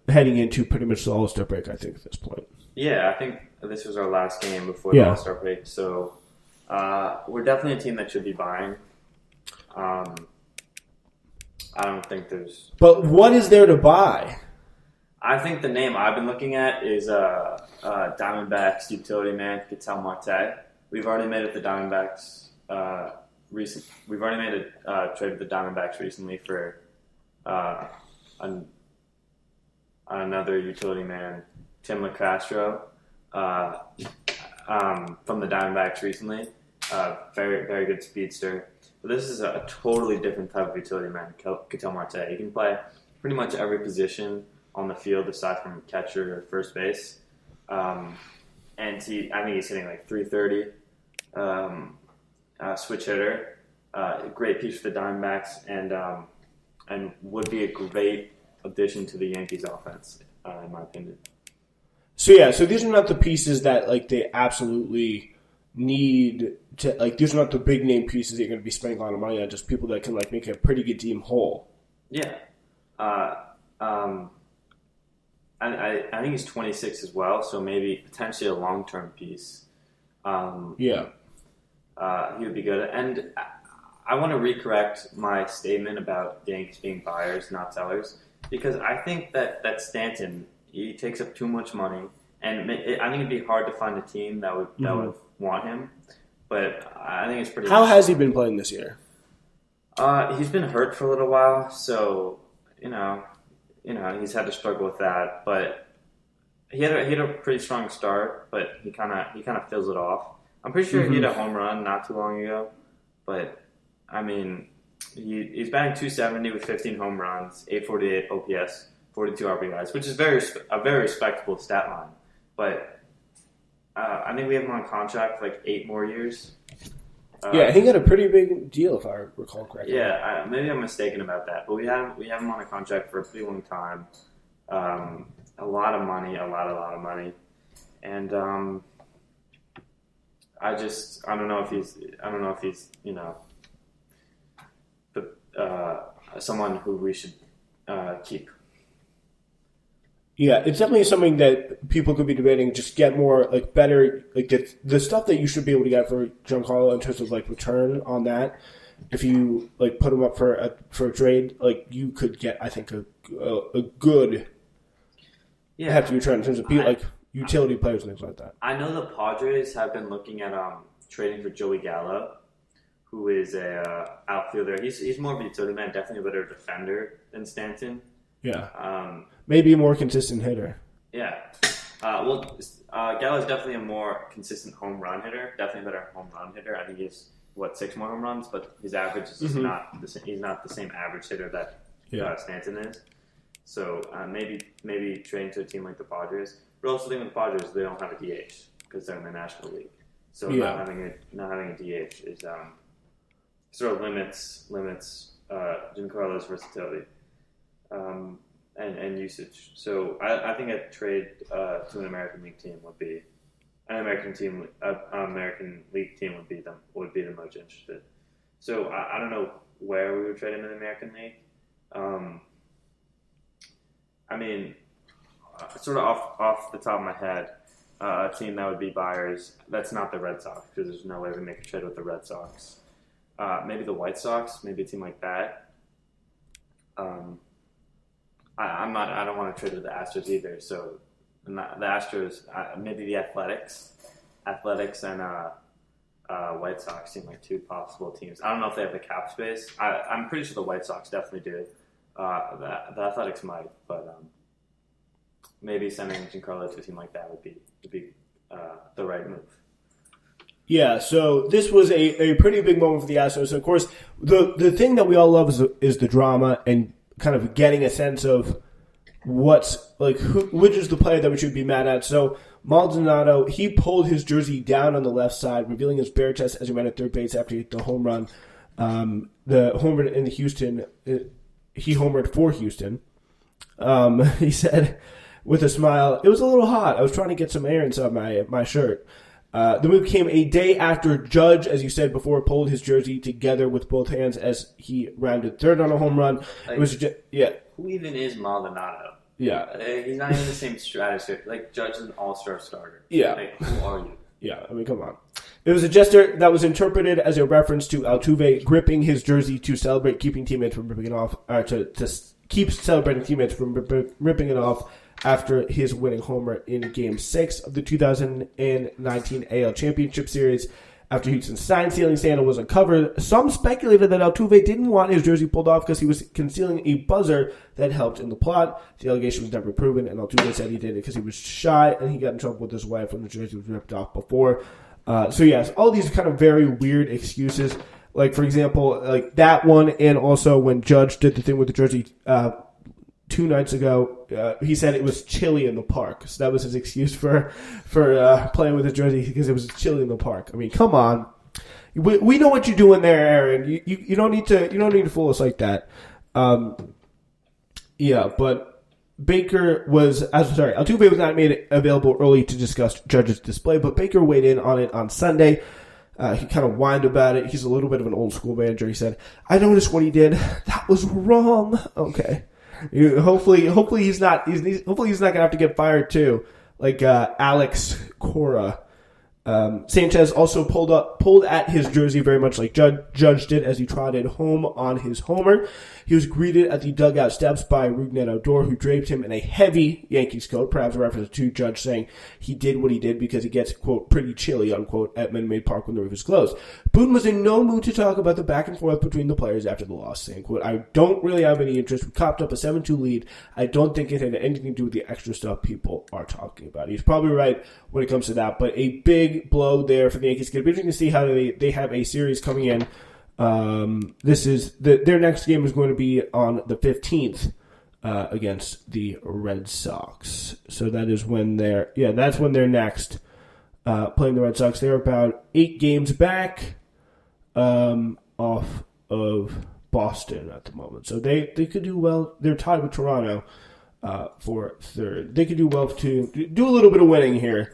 S1: heading into pretty much the All-Star break? I think at this point.
S2: Yeah, I think this was our last game before the All-Star break, so. We're definitely a team that should be buying. I don't think there's...
S1: But what is there to buy?
S2: I think the name I've been looking at is Diamondbacks utility man, Ketel Marte. We've already made it the Diamondbacks We've already made a trade with the Diamondbacks recently for another utility man, Tim LaCastro, from the Diamondbacks recently. Very, very good speedster. But this is a totally different type of utility man, Ketel Marte. He can play pretty much every position on the field aside from catcher or first base. And I think he's hitting like 330. Switch hitter. Great piece for the Diamondbacks and would be a great addition to the Yankees offense, in my opinion.
S1: So these are not the pieces that like they absolutely need to like. These are not the big name pieces that you're going to be spending a lot of money on. Just people that can like make a pretty good team whole.
S2: Yeah, I think he's 26 as well, so maybe potentially a long-term piece. He would be good. And I want to recorrect my statement about the Yankees being buyers, not sellers, because I think that Stanton, he takes up too much money, and I think it'd be hard to find a team that would want him. But I think it's pretty.
S1: How has he been playing this year?
S2: He's been hurt for a little while, so you know, he's had to struggle with that. But he had a pretty strong start, but he kind of fills it off. I'm pretty sure he hit a home run not too long ago, but I mean, he's batting .270 with 15 home runs, 848 OPS, 42 RBIs, which is a very respectable stat line. But I think we have him on contract for like 8 more years.
S1: I think he had a pretty big deal, if I recall correctly.
S2: Yeah, maybe I'm mistaken about that, but we have him on a contract for a pretty long time. A lot of money, a lot of money, and I don't know if he's someone who we should keep.
S1: Yeah, it's definitely something that people could be debating. Just get more, like, better, like, the stuff that you should be able to get for Giancarlo in terms of, like, return on that. If you, like, put him up for a trade, like, you could get, I think, a good hefty return in terms of, like, utility players and things like that.
S2: I know the Padres have been looking at trading for Joey Gallo, who is a outfielder. He's more of a utility man, definitely a better defender than Stanton.
S1: Yeah. Maybe a more consistent hitter.
S2: Yeah. Gallo's definitely a more consistent home run hitter. Definitely a better home run hitter. I think he's 6 more home runs, but his average is just not the same. He's not the same average hitter that Stanton is. So maybe trading to a team like the Padres. But also, the thing with the Padres, they don't have a DH because they're in the National League. So not having a DH is sort of limits Giancarlo's versatility. and usage. So I think a trade to an American League team would be American League team would be the most interested. So I don't know where we would trade him in the American League. I mean, sort of off the top of my head, a team that would be buyers. That's not the Red Sox because there's no way we make a trade with the Red Sox. Maybe the White Sox, maybe a team like that. I don't want to trade with the Astros either. So the Astros, maybe the Athletics and White Sox seem like two possible teams. I don't know if they have the cap space. I'm pretty sure the White Sox definitely do. The Athletics might, but maybe sending Giancarlo to a team like that would be the right move.
S1: Yeah, so this was a pretty big moment for the Astros. Of course, the thing that we all love is the drama and kind of getting a sense of which is the player that we should be mad at. So Maldonado, he pulled his jersey down on the left side, revealing his bare chest as he ran at third base after he hit the home run. The home run in Houston, he homered for Houston. He said with a smile, "It was a little hot. I was trying to get some air inside my shirt." The move came a day after Judge, as you said before, pulled his jersey together with both hands as he rounded third on a home run. It was
S2: Who even is Maldonado?
S1: Yeah.
S2: He's not even the same stratosphere. Like, Judge is an all-star starter.
S1: Yeah.
S2: Like, who are you?
S1: Yeah, I mean, come on. It was a gesture that was interpreted as a reference to Altuve gripping his jersey to celebrate keeping teammates from ripping it off, to keep celebrating teammates from ripping it off after his winning homer in Game 6 of the 2019 AL Championship Series. After Houston's sign-stealing scandal was uncovered, some speculated that Altuve didn't want his jersey pulled off because he was concealing a buzzer that helped in the plot. The allegation was never proven, and Altuve said he did it because he was shy and he got in trouble with his wife when the jersey was ripped off before. So yes, all these kind of very weird excuses. Like, for example, like that one, and also when Judge did the thing with the jersey 2 nights ago, he said it was chilly in the park. So that was his excuse for playing with his jersey, because it was chilly in the park. I mean, come on. We know what you're doing there, Aaron. You don't need to fool us like that. Yeah, but Altuve was not made available early to discuss Judge's display, but Baker weighed in on it on Sunday. He kind of whined about it. He's a little bit of an old school manager. He said, "I noticed what he did. That was wrong." Okay. Hopefully he's not gonna have to get fired too, like Alex Cora. Sanchez also pulled at his jersey very much like Judge did as he trotted home on his homer. He was greeted at the dugout steps by Rougned Odor, who draped him in a heavy Yankees coat, perhaps a reference to Judge saying he did what he did because it gets, quote, pretty chilly, unquote, at Minute Maid Park when the roof is closed. Boone was in no mood to talk about the back and forth between the players after the loss, saying, quote, "I don't really have any interest. We copped up a 7-2 lead. I don't think it had anything to do with the extra stuff people are talking about." He's probably right when it comes to that, but a big blow there for the Yankees. It's going to be interesting to see how they have a series coming in. Their next game is going to be on the 15th against the Red Sox. So that is when that's when they're next playing the Red Sox. They're about 8 games back off of Boston at the moment. So they could do well. They're tied with Toronto for third. They could do well to do a little bit of winning here.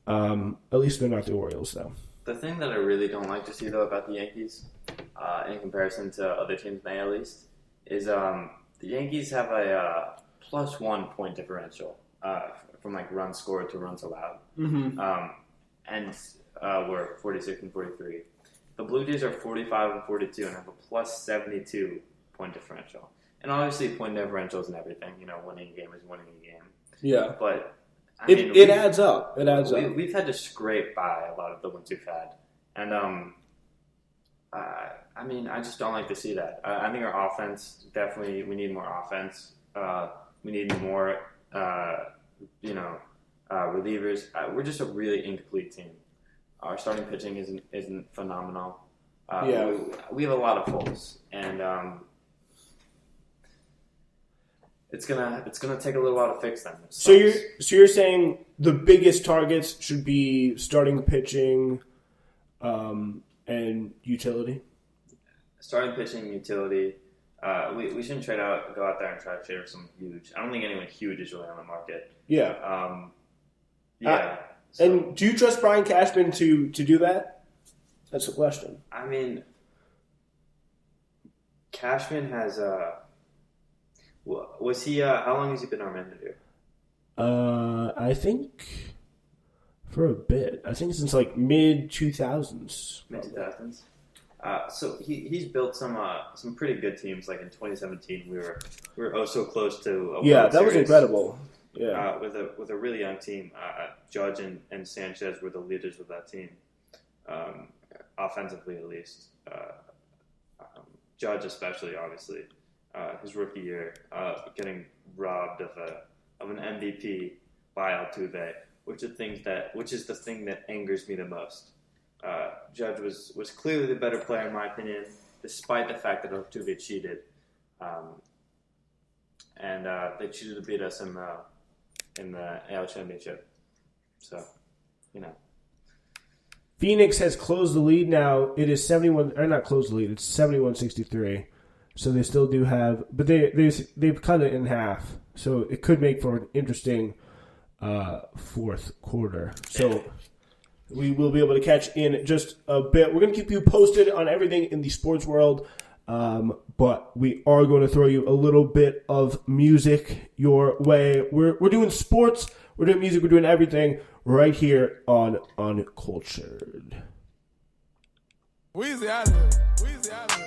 S1: At least they're not the Orioles, though.
S2: The thing that I really don't like to see, though, about the Yankees, in comparison to other teams in the AL East, is the Yankees have a +1 point differential from like runs scored to runs allowed, and we're 46 and 43. The Blue Jays are 45 and 42 and have a +72 point differential. And obviously, point differentials and everything. Winning a game is winning a game.
S1: Yeah,
S2: but
S1: it adds up. It adds up.
S2: We've had to scrape by a lot of the ones we've had, and I just don't like to see that. I think our offense definitely, we need more offense. We need more, relievers. We're just a really incomplete team. Our starting pitching isn't phenomenal. We have a lot of holes, and it's gonna take a little while to fix them.
S1: So you're saying the biggest targets should be starting pitching, and utility.
S2: Starting pitching, utility,
S11: We shouldn't go out there and try to trade for someone huge. I don't think anyone huge is really on the market.
S1: Yeah.
S11: So,
S1: and do you trust Brian Cashman to do that? That's the question.
S11: I mean, Cashman has was he? How long has he been our manager?
S1: I think for a bit. I think since like mid 2000s.
S11: Mid 2000s. So he's built some pretty good teams. Like in 2017, we were oh so close to a World
S1: that was
S11: Series.
S1: incredible. Yeah,
S11: with a really young team. Judge and Sanchez were the leaders of that team, offensively at least. Judge especially, obviously, his rookie year, getting robbed of an MVP by Altuve, which is the thing that angers me the most. Judge was clearly the better player in my opinion, despite the fact that Altuve cheated, and they cheated to beat us in the AL Championship. So,
S1: Phoenix has closed the lead now. It is 71, or not closed the lead. It's 71-63. So they still do have, but they've cut it in half. So it could make for an interesting fourth quarter. So we will be able to catch in just a bit. We're going to keep you posted on everything in the sports world, but we are going to throw you a little bit of music your way. We're doing sports, we're doing music, we're doing everything right here on Uncultured.
S12: Weezy out of here. Weezy out of here.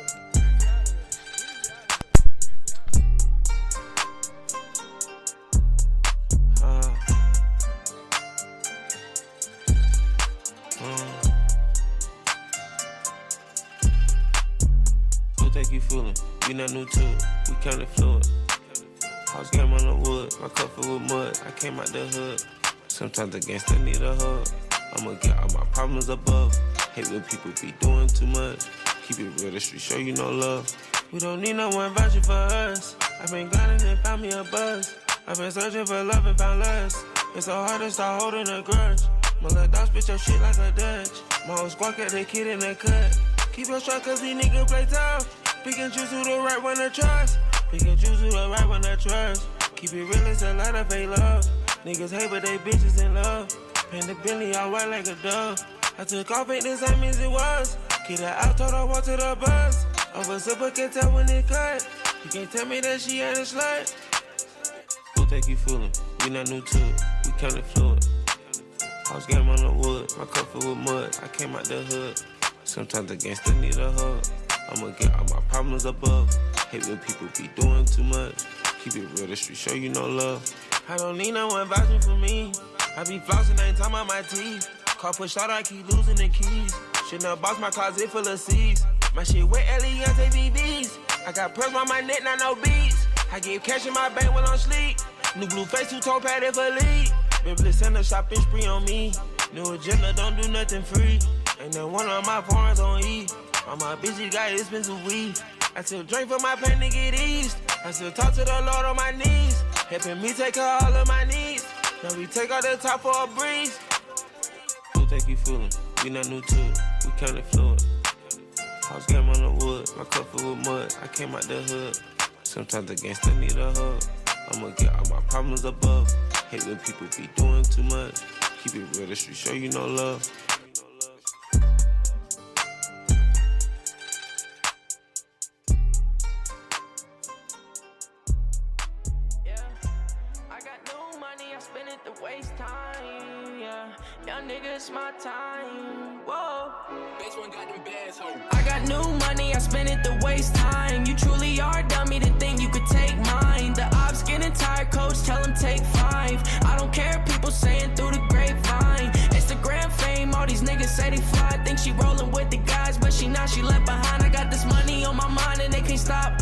S13: Take you fooling, we not new to it, we kinda fluid. House game on the wood, my cup filled with mud, I came out the hood. Sometimes the gangster need a hug, I'ma get all my problems above. Hate when people be doing too much, keep it real, the street show you no love. We don't need no one vouching for us, I've been grinding and found me a buzz. I've been searching for love and found less, it's so hard to start holding a grudge. My little dog spit your shit like a Dutch, my whole squad got the kid in the cut. Keep your shot cause these niggas play tough. Pick and choose who the right one to trust. Pick and choose who the right one to trust. Keep it real, it's a lot of fake love. Niggas hate but they bitches in love. Paint the Bentley all white like a dove. I took off, ain't the same as it was. Get her out, told her walk to the bus. Over zipper can tell when it cut. You can't tell me that she ain't a slut. Who take you fooling? We not new to it, we kinda fluid. House game on the wood, my cup filled with mud. I came out the hood. Sometimes the gangster need a hug. I'ma get all my problems above. Hate when people be doing too much. Keep it real, the street show you no love. I don't need no one vouching for me. I be flossing, ain't talking about my teeth. Car push out, I keep losing the keys. Shouldn't have boxed my closet full of C's. My shit wet, Eliante VVs. I got pearls on my neck, not no beads. I get cash in my bank while I'm sleep. New blue face, two-tone padded for lead. Biblis send a shopping spree on me. New agenda, don't do nothing free. Ain't no one of my foreigns on E. All my bitches got expensive weed. I still drink for my pain to get eased. I still talk to the Lord on my knees. Helping me take care of all of my needs. Now we take out the top for a breeze. Who take you fooling? We not new to it, we kinda fluid. House game on the wood, my cup filled with mud. I came out the hood. Sometimes the gangster need a hug. I'ma get all my problems above. Hate when people be doing too much. Keep it real, the street show you no love.
S14: My time, whoa. I got new money, I spend it to waste time. You truly are dummy to think you could take mine. The ops getting tired, coach, tell them take 5. I don't care, people saying through the grapevine. Instagram fame, all these niggas say they fly. Think she rolling with the guys, but she not, she left behind. I got this money on my mind and they can't stop,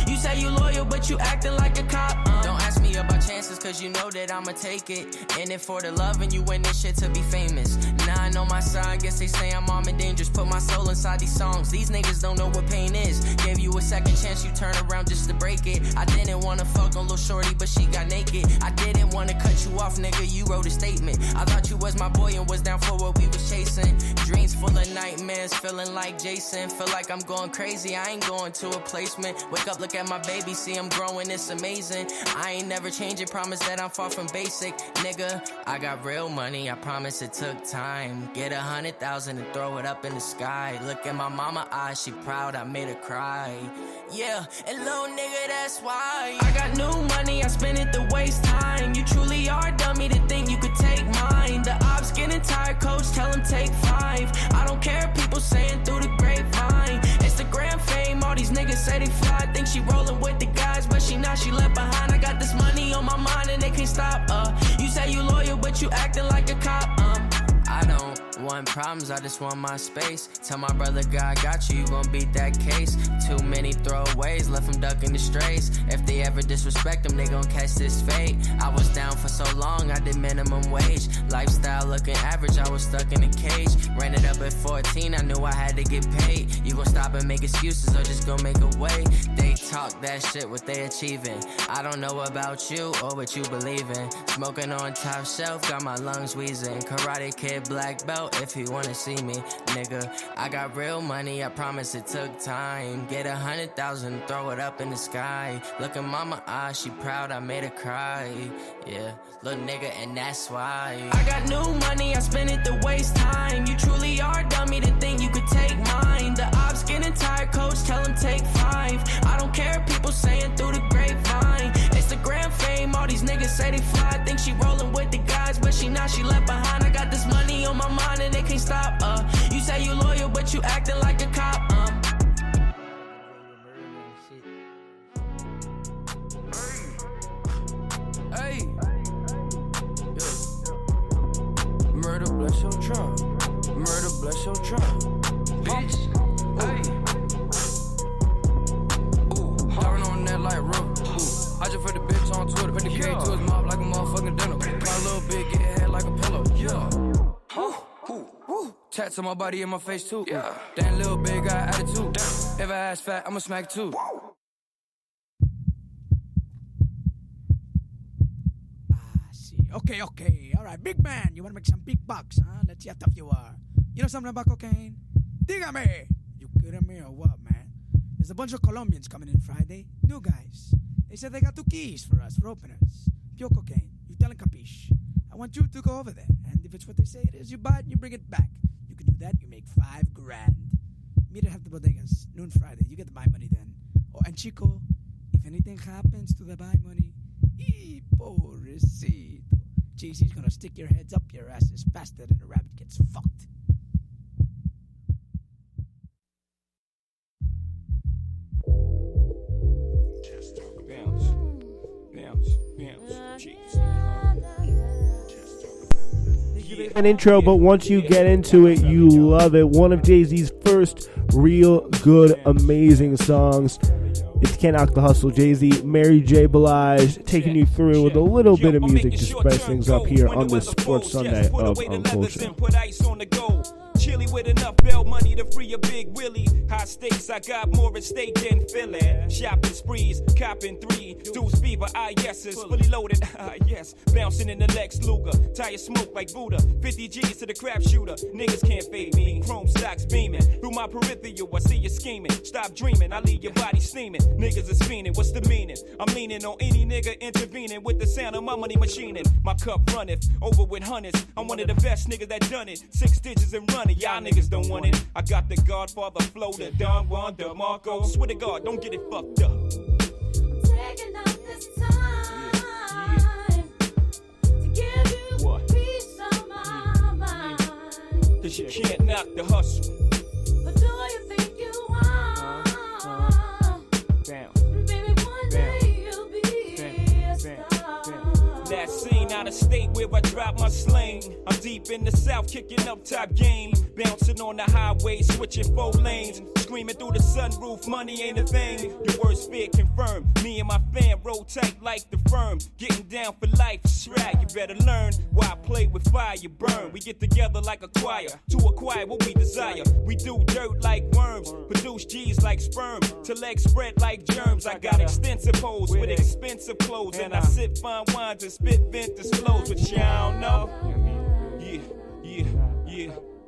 S14: You say you loyal, but you acting like a cop, Don't ask me about chances, cause you know that I'ma take it. In it for the love and you in this shit to be famous. Now I know my side, guess they say I'm armed and dangerous. Put my soul inside these songs. These niggas don't know what pain is. Gave you a second chance, you turn around just to break it. I didn't wanna fuck on Lil Shorty, but she got naked. I didn't wanna cut you off, nigga, you wrote a statement. I thought you was my boy and was down for what we was chasing. Dreams full of nightmares, feeling like Jason. Feel like I'm going crazy, I ain't going to a placement. Wake up, look at my baby, see I'm growing, it's amazing. I ain't never changing, promise that I'm far from basic. Nigga, I got real money, I promise it took time. Get 100,000 and throw it up in the sky. Look at my mama eyes, she proud, I made her cry. Yeah, and little nigga, that's why I got new money, I spend it to waste time. You truly are dummy to think you could take mine. The ops getting tired, coach, tell him take 5. I don't care, people saying through the grapevine. Instagram fame, all these niggas say they fly. Think she rolling with the guys, but she not, she left behind. I got this money on my mind and they can't stop. You say you loyal, but you acting like a cop. I don't want problems, I just want my space. Tell my brother God got you, you gon' beat that case. Too many throwaways, left him ducking the strays. If they ever disrespect him, they gon' catch this fate. I was down for so long, I did minimum wage. Lifestyle looking average, I was stuck in a cage. Ran it up at 14, I knew I had to get paid. You gon' stop and make excuses or just gon' make a way. They talk that shit, what they achieving. I don't know about you or what you believe in. Smoking on top shelf, got my lungs wheezing. Karate Kid black belt, if you wanna see me, nigga. I got real money, I promise it took time. Get 100,000, throw it up in the sky. Look at mama eyes, she proud, I made her cry. Yeah, little nigga, and that's why I got new money, I spend it to waste time. You truly are dummy to think you could take mine. The ops getting tired, coach, tell him take 5. I don't care, people saying through the grapevine. Instagram fame, all these niggas say they fly. Think she rolling with the guys, but she not, she left behind. I got this money on my mind and they can't stop. You say you loyal, but you acting like a cop. Hey, yeah. Murder bless your trunk. Murder bless your trunk. Bitch, hey. Ooh, hopping on that like rope. Ooh, I just put the bitch on Twitter. Put the K to his mouth like a motherfucking dinner. My little bitch get head like a pillow. Yeah. Tats on my body and my face too. Yeah. Damn little big got attitude. Damn. If I ass fat, I'ma smack too. Whoa.
S15: Okay. All right, big man. You want to make some big bucks, huh? Let's see how tough you are. You know something about cocaine? Dígame. You kidding me or what, man? There's a bunch of Colombians coming in Friday. New guys. They said they got 2 keys for us, for openers. Pure cocaine. You tell them capiche. I want you to go over there. And if it's what they say it is, you buy it and you bring it back. You can do that, you make $5,000. Meet at the bodegas, noon Friday. You get the buy money then. Oh, and Chico, if anything happens to the buy money, pobrecito. JC's gonna stick your heads up your asses faster than a rabbit gets fucked.
S1: An intro, but once you get into it, you love it. One of Jay-Z's first real good, amazing songs. It's Can't Knock the Hustle. Jay-Z, Mary J. Blige, taking you through with a little bit of music to spice things up here on this Sports Sunday of Unculture.
S16: Chilly with enough bail money to free a big Willie. High stakes, I got more at stake than Philly. Shopping sprees, copping 3 dudes fever, yeses, fully loaded, yes. Bouncing in the Lex Luger, tire smoke like Buddha. 50 G's to the crap shooter, niggas can't fade me. Chrome stocks beaming, through my peripheral, I see you scheming. Stop dreaming, I leave your body steaming. Niggas is fiending, what's the meaning? I'm leaning on any nigga intervening with the sound of my money machining. My cup runneth over with hundreds. I'm one of the best niggas that done it. 6 digits and running. Y'all niggas don't want it. I got the Godfather flow, the Don Juan DeMarco. Swear to God, don't get it fucked up.
S17: I'm taking up this time to give you what? Peace of my mind.
S16: Cause you can't knock the hustle.
S17: But do you think you are? Baby, one day you'll be a star.
S16: That scene out of state where I drop my sling. I'm deep in the south, kicking up top game. Bouncing on the highway, switching 4 lanes. Screaming through the sunroof, money ain't a thing. Your worst fear confirmed. Me and my fam roll tight like the firm. Getting down for life, shrag. You better learn why I play with fire, you burn. We get together like a choir to acquire what we desire. We do dirt like worms, produce G's like sperm. To legs spread like germs. I got extensive hoes with expensive clothes, and I sip fine wines and spit vintage flows, but y'all know.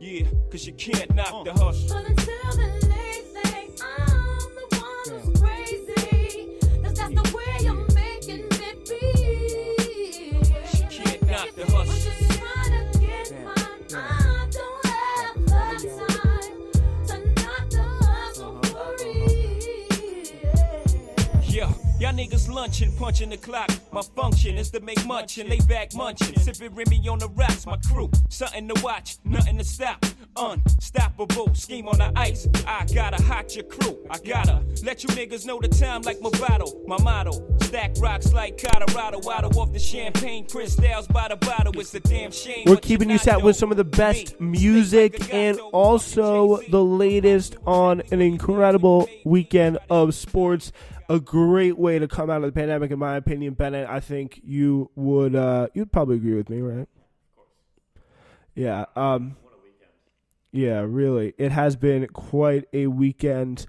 S16: Yeah, cause you can't knock the hustle.
S17: But until the late thing, I'm the one who's crazy. Cause that's the way you're making me feel.
S16: You can't knock the hustle.
S17: I'm just trying to get mine. I don't have the time to knock the hustle for real.
S16: Yeah. Y'all niggas lunching, punching the clock. My function is to make munchin', lay back munchin'. Sippin' Remy on the rocks, my crew. Something to watch, nothing to stop. Unstoppable, scheme on the ice. I gotta hot your crew. I gotta let you niggas know the time like my bottle. My motto, stack rocks like Colorado. Waddle off the champagne, crystals by the bottle. It's a damn shame.
S1: We're keeping you set with some of the best music and also the latest on an incredible weekend of sports. A great way to come out of the pandemic, in my opinion, Bennett. I think you would you'd probably agree with me, right? Yeah. Yeah, really. It has been quite a weekend.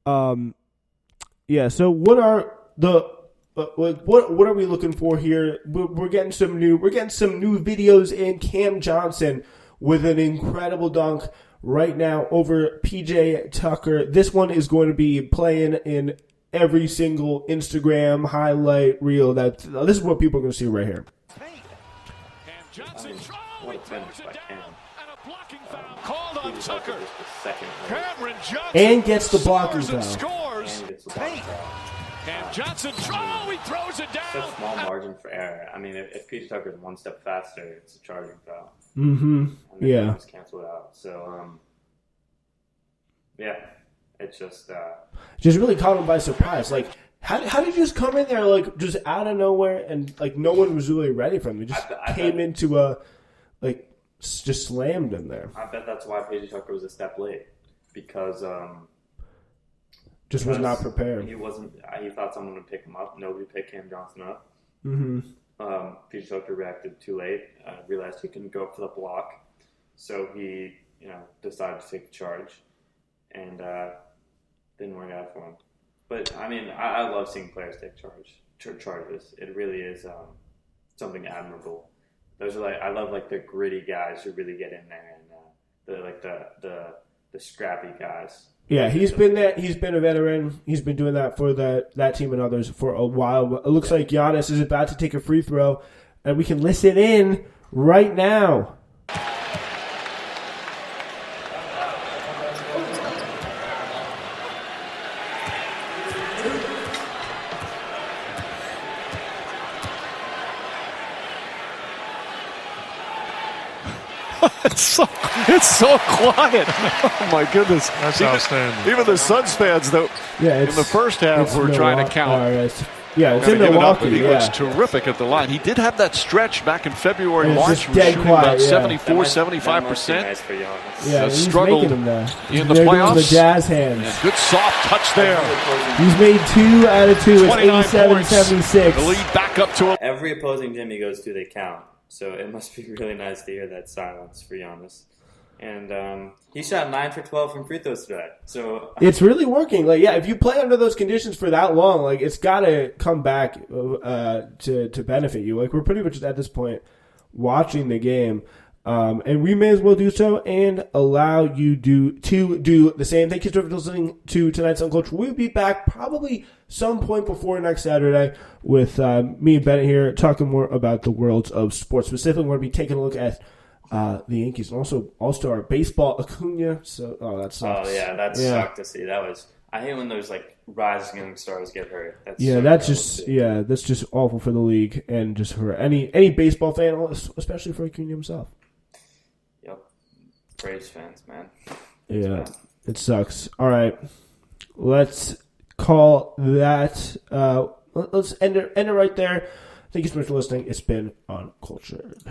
S1: Yeah. So, what are the what are we looking for here? We're getting some new videos in. Cam Johnson with an incredible dunk right now over PJ Tucker. This one is going to be playing in every single Instagram highlight reel. This is what people are going to see right here.
S11: What a finish by Cam.
S5: Called on Tucker. Cameron Johnson
S1: and gets the blocking foul.
S5: Scores. Cam Johnson, he throws it down.
S11: Such small margin for error. I mean, if PJ Tucker is one step faster, it's a charging foul.
S1: Mm-hmm. Yeah.
S11: Just cancel it out. So, yeah. It's just
S1: really caught him by surprise. Like, how did you just come in there, like, just out of nowhere, and, like, no one was really ready for him? He just came into just slammed him there.
S11: I bet that's why PJ Tucker was a step late. Because,
S1: was not prepared.
S11: He wasn't, he thought someone would pick him up. Nobody picked Cam Johnson up.
S1: Mm-hmm.
S11: PJ Tucker reacted too late, realized he couldn't go for the block. So he, decided to take the charge. And, didn't work out for him. But, I mean, I love seeing players take charges. It really is something admirable. Those are I love the gritty guys who really get in there and the scrappy guys.
S1: Yeah, he's been a veteran. He's been doing that for that team and others for a while. It looks like Giannis is about to take a free throw, and we can listen in right now.
S18: It's so quiet. Oh my goodness!
S8: That's outstanding.
S18: Even the Suns fans, though, in the first half, were trying to count.
S1: It's in Milwaukee.
S18: He looks terrific at the line. He did have that stretch back in February and March. He was
S1: dead
S18: shooting
S1: quiet,
S18: about 74-75%.
S1: Yeah, he's
S18: struggled
S1: making them
S18: in the
S1: They're
S18: playoffs.
S1: doing the Jazz hands.
S18: Yeah, good soft touch there.
S1: He's made 2 out of 2. It's 87-76.
S18: The lead back up to him.
S11: Every opposing gym he goes to, they count. So it must be really nice to hear that silence for Giannis. And he shot 9 for 12 from free throws today. So
S1: it's really working. If you play under those conditions for that long, it's got to come back to benefit you. We're pretty much at this point watching the game, and we may as well do so and allow you to do the same. Thank you for listening to tonight's Uncultured. We'll be back probably some point before next Saturday with me and Bennett here talking more about the worlds of sports. Specifically, we're going to be taking a look at the Yankees and also All-Star Baseball Acuna. So, that sucks.
S11: Oh yeah, that sucked to see. I hate when those rising young stars get hurt.
S1: That's just awful for the league and just for any baseball fan, especially for Acuna himself.
S11: Yep, Braves fans, man.
S1: Yeah, it sucks. All right, let's call that. Let's end it right there. Thank you so much for listening. It's been Uncultured.